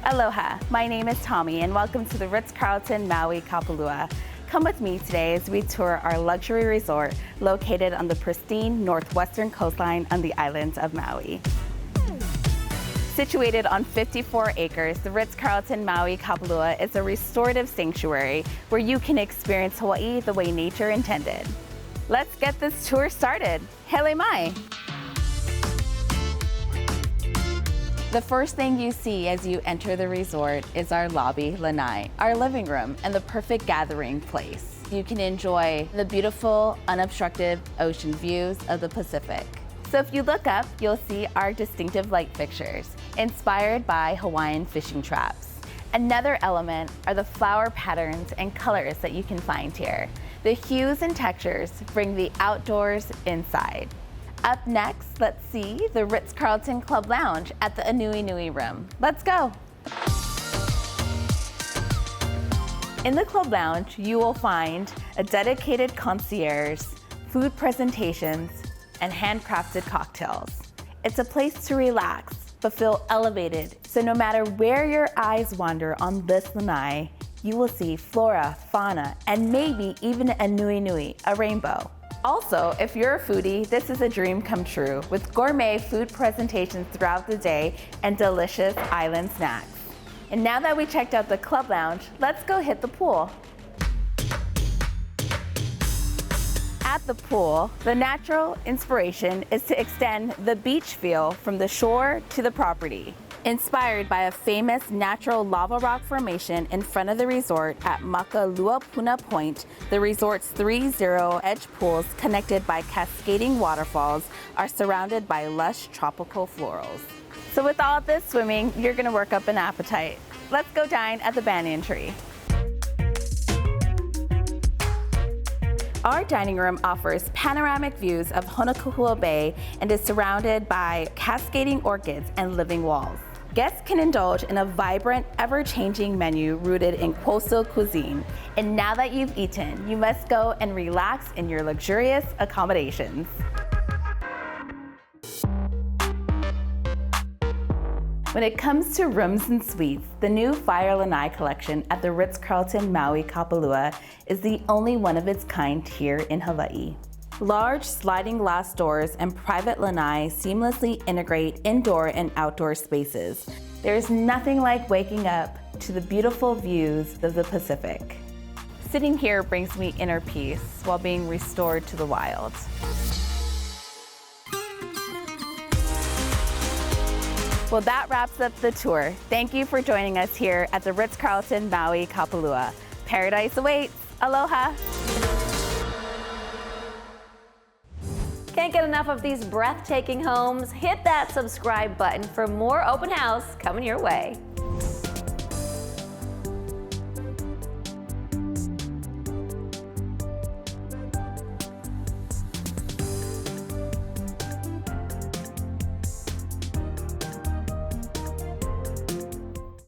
Aloha, my name is Tami and welcome to the Ritz-Carlton Maui, Kapalua. Come with me today as we tour our luxury resort located on the pristine northwestern coastline on the island of Maui. Situated on 54 acres, the Ritz-Carlton Maui Kapalua is a restorative sanctuary where you can experience Hawaii the way nature intended. Let's get this tour started. Hele mai! The first thing you see as you enter the resort is our lobby lanai, our living room, and the perfect gathering place. You can enjoy the beautiful, unobstructed ocean views of the Pacific. So if you look up, you'll see our distinctive light fixtures, inspired by Hawaiian fishing traps. Another element are the flower patterns and colors that you can find here. The hues and textures bring the outdoors inside. Up next, let's see the Ritz-Carlton Club Lounge at the Anui Nui room. Let's go. In the Club Lounge, you will find a dedicated concierge, food presentations, and handcrafted cocktails. It's a place to relax, but feel elevated. So no matter where your eyes wander on this lanai, you will see flora, fauna, and maybe even a nui nui, a rainbow. Also, if you're a foodie, this is a dream come true with gourmet food presentations throughout the day and delicious island snacks. And now that we checked out the Club Lounge, let's go hit the pool. At the pool, the natural inspiration is to extend the beach feel from the shore to the property. Inspired by a famous natural lava rock formation in front of the resort at Makaluapuna Point, the resort's 3 zero-edge pools connected by cascading waterfalls are surrounded by lush tropical florals. So with all of this swimming, you're gonna work up an appetite. Let's go dine at the Banyan tree. Our dining room offers panoramic views of Honokahua Bay and is surrounded by cascading orchids and living walls. Guests can indulge in a vibrant, ever-changing menu rooted in coastal cuisine. And now that you've eaten, you must go and relax in your luxurious accommodations. When it comes to rooms and suites, the new Fire Lanai collection at the Ritz-Carlton Maui Kapalua is the only one of its kind here in Hawaii. Large sliding glass doors and private lanai seamlessly integrate indoor and outdoor spaces. There's nothing like waking up to the beautiful views of the Pacific. Sitting here brings me inner peace while being restored to the wild. Well, that wraps up the tour. Thank you for joining us here at the Ritz-Carlton Maui Kapalua. Paradise awaits. Aloha. Can't get enough of these breathtaking homes? Hit that subscribe button for more open house coming your way.